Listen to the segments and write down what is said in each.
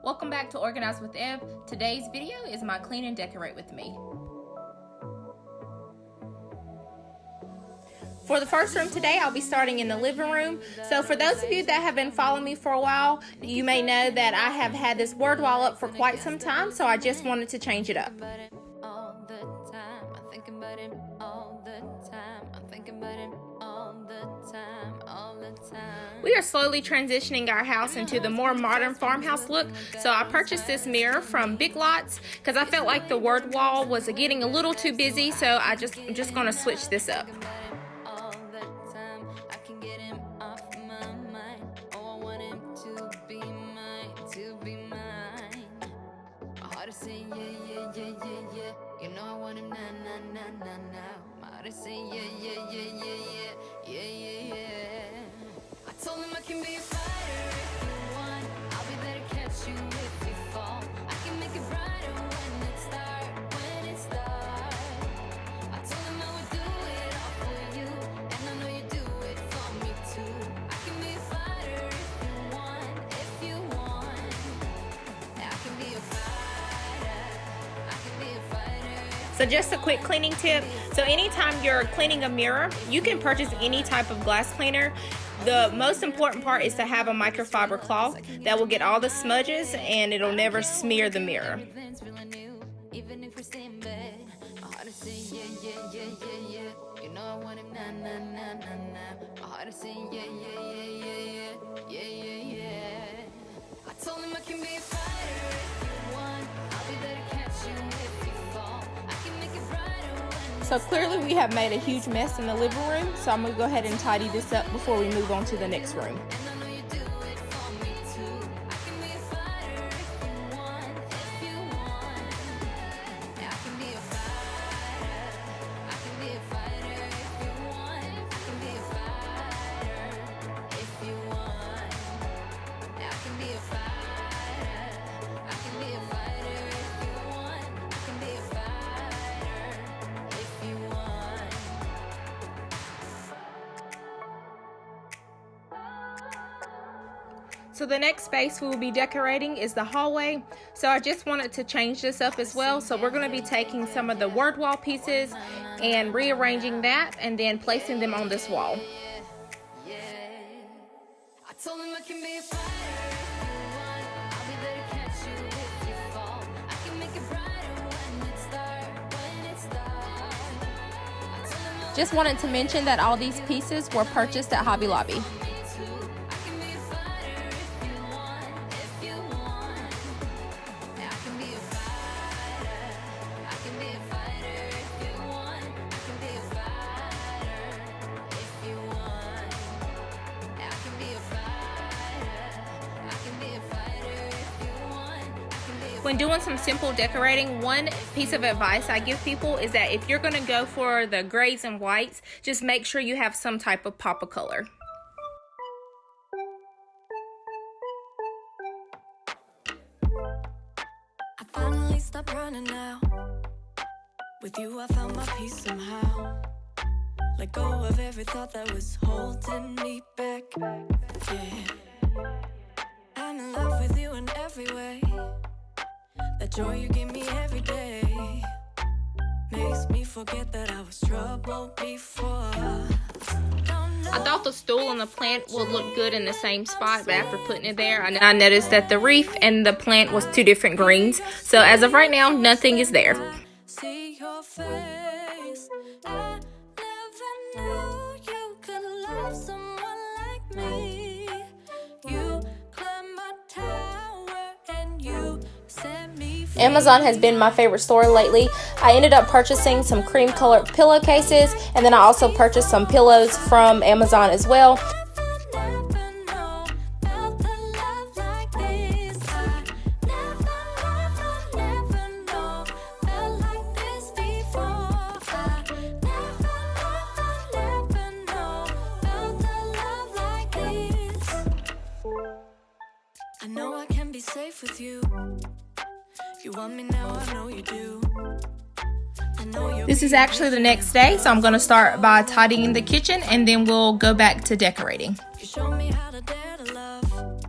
Welcome back to Organize with Eb. Today's video is my clean and decorate with me. For the first room today, I'll be starting in the living room. So for those of you that have been following me for a while, you may know that I have had this word wall up for quite some time, so I just wanted to change it up. We are slowly transitioning our house into the more modern farmhouse look, so I purchased this mirror from Big Lots because I felt like the word wall was getting a little too busy, so I'm just going to switch this up. I told him I can be a fighter if you want. I'll be there to catch you if you fall. I can make it brighter when it starts, I told him I would do it all for you, and I know you do it for me too. I can be a fighter if you want. I can be a fighter, I can be a fighter. So just a quick cleaning tip. So anytime you're cleaning a mirror, you can purchase any type of glass cleaner. The most important part is to have a microfiber cloth that will get all the smudges and it'll never smear the mirror. So clearly we have made a huge mess in the living room, so I'm going to go ahead and tidy this up before we move on to the next room. So the next space we will be decorating is the hallway. So I just wanted to change this up as well. So we're going to be taking some of the word wall pieces and rearranging that and then placing them on this wall. I told him I can be a fighter if you want. I'll be there to catch you if you fall. I can make it brighter when it starts, Just wanted to mention that all these pieces were purchased at Hobby Lobby. When doing some simple decorating, one piece of advice I give people is that if you're going to go for the grays and whites, just make sure you have some type of pop of color. I finally stopped running now. With you I found my peace somehow. Let go of every thought that was holding me back. Yeah, I'm in love with you in every way. The joy you give me every day makes me forget that I was troubled before. I thought the stool and the plant would look good in the same spot, but after putting it there, I noticed that the wreath and the plant was two different greens. So as of right now, nothing is there. See your face. I never knew you could love someone like me. You climbed my tower and you set me free. Amazon has been my favorite store lately. I ended up purchasing some cream colored pillowcases, and then I also purchased some pillows from Amazon as well. I know I can be safe with you. You want me now, I know you do. This is actually the next day, so I'm going to start by tidying the kitchen and then we'll go back to decorating. You showed me how to dare to love.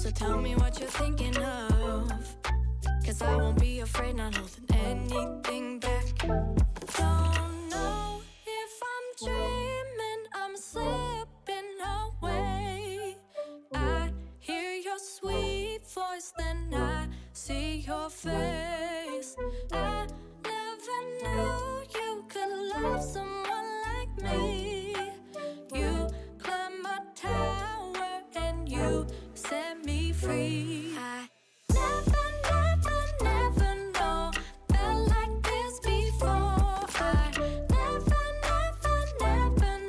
So tell me what you're thinking of. 'cause I won't be afraid, not holding anything back. Don't know if I'm dreaming, I'm slipping away. I hear your sweet voice, then I see your face. I never knew you could love someone like me. You climbed my tower and you set me free. I never know felt like this before. I never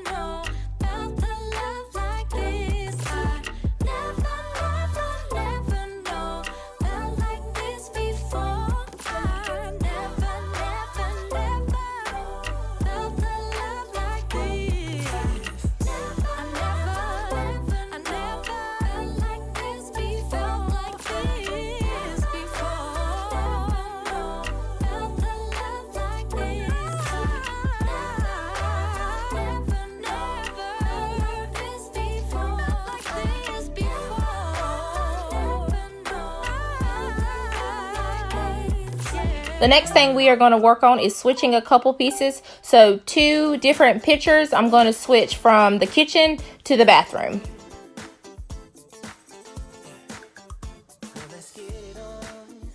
know felt a love like this. I never know felt like this before. I never felt a love like this. I never felt like this before. Felt like this before. Felt a love like this. Never this before. Like this before. The next thing we are going to work on is switching a couple pieces. So 2 different pictures, I'm going to switch from the kitchen to the bathroom. Let's get it on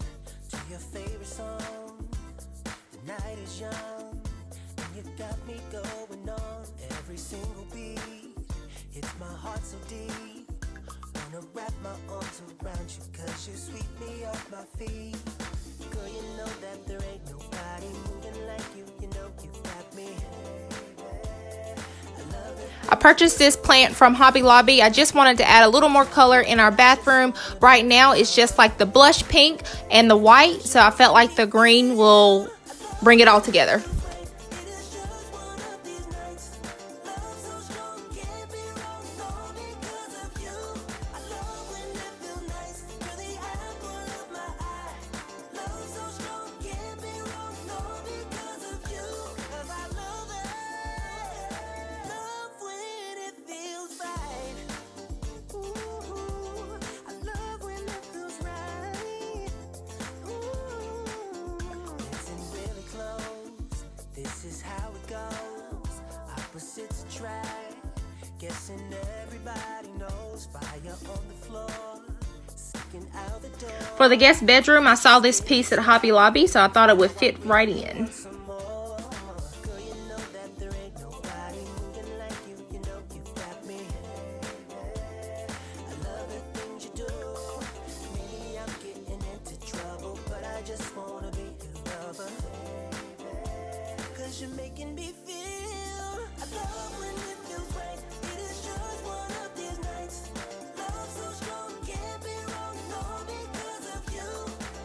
to your favorite song. The night is young, and you got me going on every single beat. It's my heart so deep. Wanna wrap my arms around you, 'cause you sweep me off my feet. Girl, you know that there ain't nobody moving like you. You know you got me. I love it. I purchased this plant from Hobby Lobby. I just wanted to add a little more color in our bathroom. Right now it's just like the blush pink and the white, so I felt like the green will bring it all together. This is how it goes. Opposites attract. Guessing everybody knows. Fire on the floor. Sticking out the door. For the guest bedroom, I saw this piece at Hobby Lobby, so I thought it would fit right in. Some more. Girl, you know that there ain't nobody moving like you. You know you got me. I love the things you do. Maybe I'm getting into trouble, but I just wanna be your lover. 'Cause you're making me feel. I love when it feels right. It is just one of these nights. Love so strong, can't be wrong. No, because of you.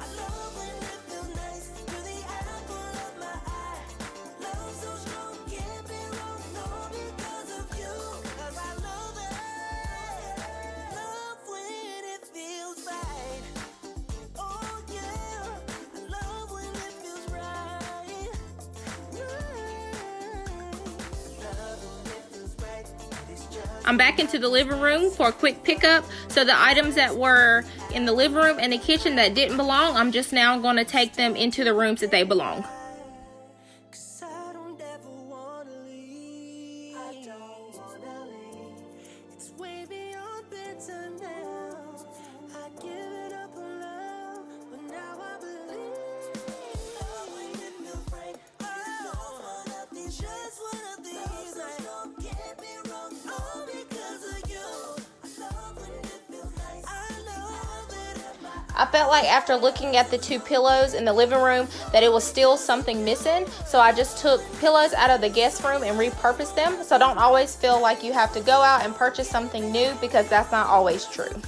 I love when it feels nice. You're the apple of my eye. Love so strong, can't be wrong. No, because of you. 'Cause I love it. Love when it feels right. Oh yeah. I love when it feels right. I'm back into the living room for a quick pickup. So the items that were in the living room and the kitchen that didn't belong, I'm just now going to take them into the rooms that they belong. 'Cause I don't ever wanna leave. I don't wanna leave. It's way beyond bitter now. I give it up on love, but now I believe. Love when it feels right. It's just one of these nights. Can't be wrong, all because of you. I love when it feels nice. I love it at my I felt like after looking at the 2 pillows in the living room that it was still something missing, so I just took pillows out of the guest room and repurposed them. So don't always feel like you have to go out and purchase something new, because that's not always true.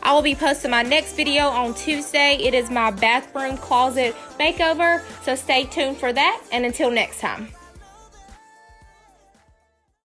I will be posting my next video on Tuesday. It is my bathroom closet makeover, so stay tuned for that, and until next time.